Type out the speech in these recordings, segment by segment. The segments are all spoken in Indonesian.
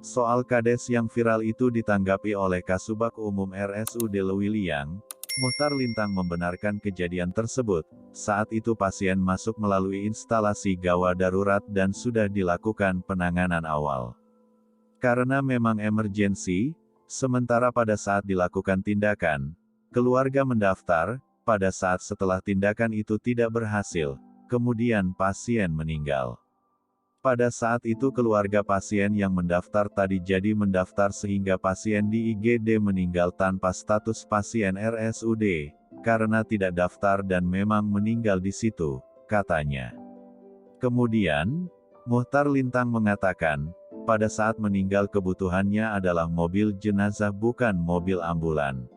Soal kades yang viral itu ditanggapi oleh Kasubag Umum RSUD Lewiliang, Muhtar Lintang membenarkan kejadian tersebut. Saat itu pasien masuk melalui instalasi gawat darurat dan sudah dilakukan penanganan awal. Karena memang emergensi, sementara pada saat dilakukan tindakan, keluarga mendaftar, pada saat setelah tindakan itu tidak berhasil, kemudian pasien meninggal. Pada saat itu keluarga pasien yang mendaftar tadi jadi mendaftar sehingga pasien di IGD meninggal tanpa status pasien RSUD, karena tidak daftar dan memang meninggal di situ, katanya. Kemudian, Muhtar Lintang mengatakan, pada saat meninggal kebutuhannya adalah mobil jenazah bukan mobil ambulan.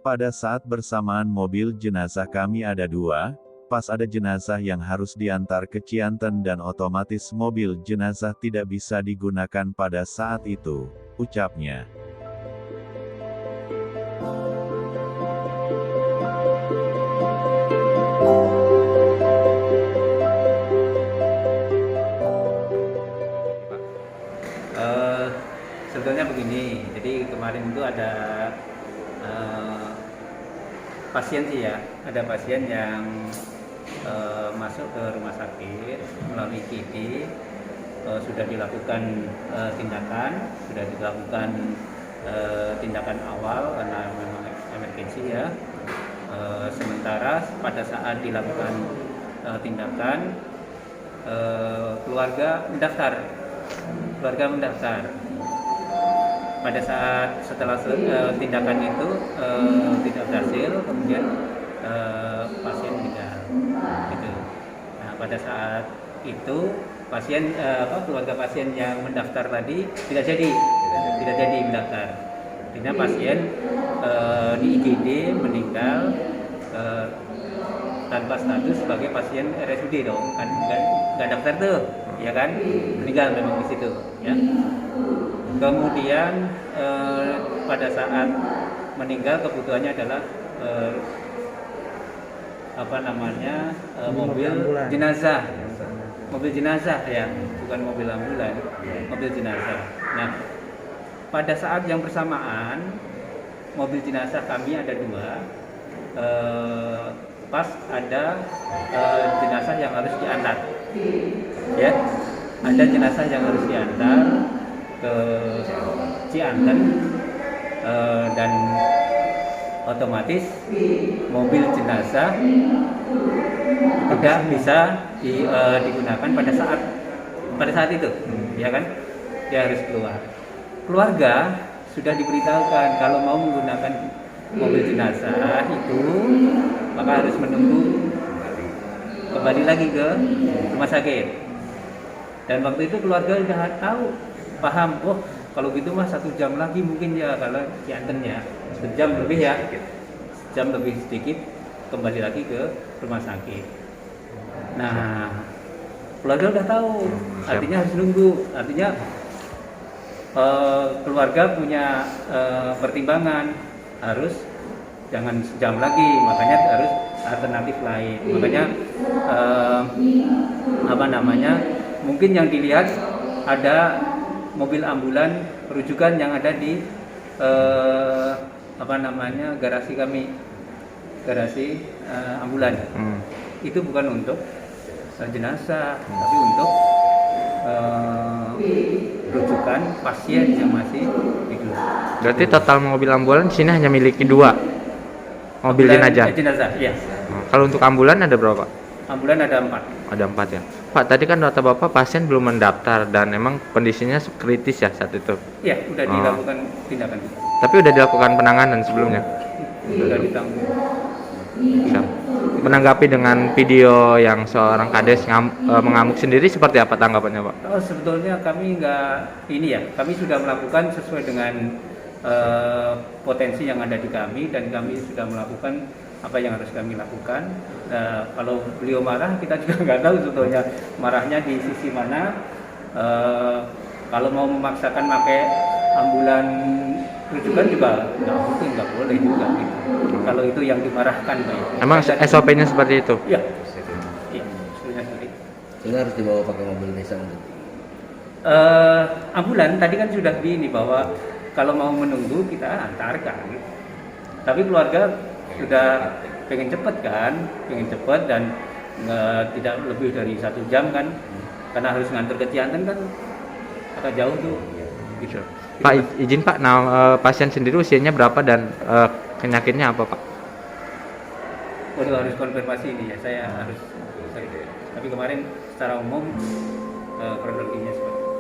Pada saat bersamaan mobil jenazah kami ada 2, pas ada jenazah yang harus diantar ke Cianten dan otomatis mobil jenazah tidak bisa digunakan pada saat itu, ucapnya. Sebetulnya begini, jadi kemarin itu ada pasien sih ya, ada pasien yang masuk ke rumah sakit melalui IGD, sudah dilakukan tindakan awal karena memang emergensi ya. Sementara pada saat dilakukan tindakan, keluarga mendaftar. Pada saat setelah tindakan itu tidak berhasil, kemudian pasien meninggal. Gitu. Nah, pada saat itu pasien keluarga pasien yang mendaftar tadi tidak jadi mendaftar. Artinya pasien di IGD meninggal tanpa status sebagai pasien RSUD dong, kan nggak daftar tuh, ya kan, meninggal memang di situ, ya. Kemudian pada saat meninggal kebutuhannya adalah mobil jenazah ya, bukan mobil ambulan, mobil jenazah. Nah, pada saat yang bersamaan mobil jenazah kami ada 2, pas ada jenazah yang harus diantar, ya, ada jenazah yang harus diantar ke Cianten, dan otomatis mobil jenazah tidak bisa digunakan pada saat itu, ya kan, dia harus keluar. Keluarga sudah diberitahukan kalau mau menggunakan mobil jenazah itu maka harus menunggu kembali lagi ke rumah sakit. Dan waktu itu keluarga sudah tahu, paham, oh kalau gitu mah 1 jam lagi mungkin ya, kalau Ciantennya 1 jam lebih ya, 1 jam lebih sedikit kembali lagi ke rumah sakit. Nah, keluarga udah tahu, artinya harus nunggu, artinya keluarga punya pertimbangan, harus jangan sejam lagi, makanya harus alternatif lain. Makanya mungkin yang dilihat ada mobil ambulan rujukan yang ada di garasi kami, garasi ambulan. Itu bukan untuk jenazah, tapi untuk rujukan pasien yang masih hidup. Berarti total mobil ambulan di sini hanya miliki 2 mobil jenazah. Iya. Kalau untuk ambulan ada berapa? Ambulan ada 4. Ada 4 ya. Pak, tadi kan kata Bapak pasien belum mendaftar dan emang kondisinya kritis ya saat itu. Iya, udah dilakukan tindakan. Tapi udah dilakukan penanganan sebelumnya. Sudah ditanggung. Ya. Menanggapi dengan video yang seorang kades mengamuk sendiri seperti apa tanggapannya, Pak? Oh, sebetulnya kami kami sudah melakukan sesuai dengan potensi yang ada di kami, dan kami sudah melakukan apa yang harus kami lakukan. Kalau beliau marah, kita juga nggak tahu sebetulnya marahnya di sisi mana. Kalau mau memaksakan pakai ambulan rujukan juga nggak mungkin, nggak boleh juga gitu. Kalau itu yang dimarahkan, emang SOP-nya seperti itu? Iya, sebetulnya seperti itu. Sehingga harus dibawa pakai mobil Nissan. Ambulan tadi kan sudah di ini bahwa kalau mau menunggu kita antarkan. Tapi keluarga sudah pengen cepet kan, pengen cepet dan tidak lebih dari 1 jam kan, karena harus ngantor ke Cianten kan agak jauh tuh. Gitu. Pak, izin Pak, pasien sendiri usianya berapa dan penyakitnya apa Pak? Waduh, harus konfirmasi ini ya, saya harus. Tapi kemarin secara umum kronologinya seperti itu.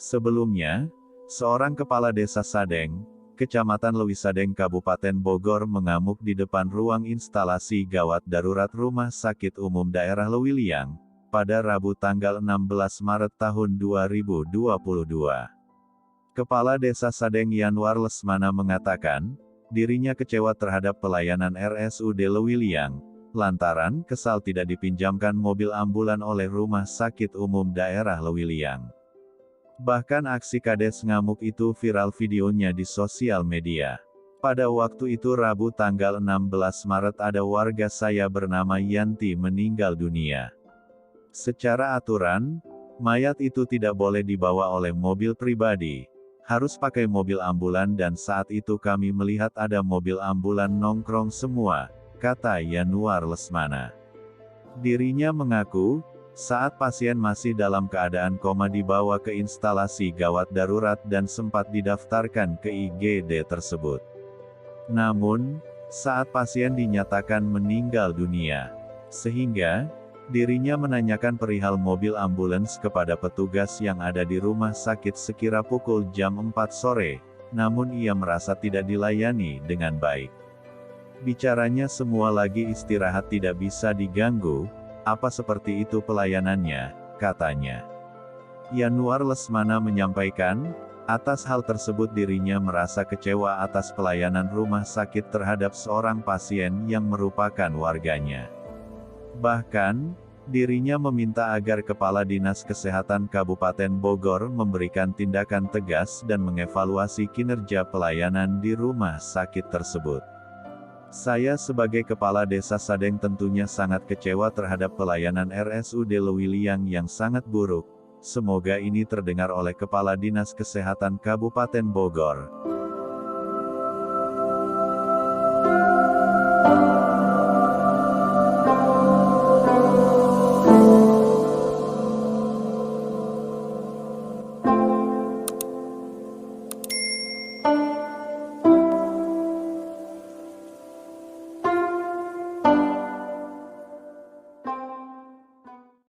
Sebelumnya, seorang kepala desa Sadeng, Kecamatan Lewisadeng Kabupaten Bogor mengamuk di depan ruang instalasi gawat darurat Rumah Sakit Umum Daerah Lewiliang, pada Rabu tanggal 16 Maret tahun 2022. Kepala Desa Sadeng Yanwar Lesmana mengatakan, dirinya kecewa terhadap pelayanan RSUD Lewiliang, lantaran kesal tidak dipinjamkan mobil ambulan oleh Rumah Sakit Umum Daerah Lewiliang. Bahkan aksi kades ngamuk itu viral videonya di sosial media. Pada waktu itu Rabu tanggal 16 Maret ada warga saya bernama Yanti meninggal dunia. Secara aturan, mayat itu tidak boleh dibawa oleh mobil pribadi. Harus pakai mobil ambulan dan saat itu kami melihat ada mobil ambulan nongkrong semua, kata Yanwar Lesmana. Dirinya mengaku, saat pasien masih dalam keadaan koma dibawa ke instalasi gawat darurat dan sempat didaftarkan ke IGD tersebut. Namun, saat pasien dinyatakan meninggal dunia, sehingga dirinya menanyakan perihal mobil ambulans kepada petugas yang ada di rumah sakit sekira pukul jam 4 sore, namun ia merasa tidak dilayani dengan baik. Bicaranya semua lagi istirahat tidak bisa diganggu. Apa seperti itu pelayanannya, katanya. Yanwar Lesmana menyampaikan, atas hal tersebut dirinya merasa kecewa atas pelayanan rumah sakit terhadap seorang pasien yang merupakan warganya. Bahkan, dirinya meminta agar Kepala Dinas Kesehatan Kabupaten Bogor memberikan tindakan tegas dan mengevaluasi kinerja pelayanan di rumah sakit tersebut. Saya sebagai Kepala Desa Sadeng tentunya sangat kecewa terhadap pelayanan RSUD Lewiliang yang sangat buruk. Semoga ini terdengar oleh Kepala Dinas Kesehatan Kabupaten Bogor,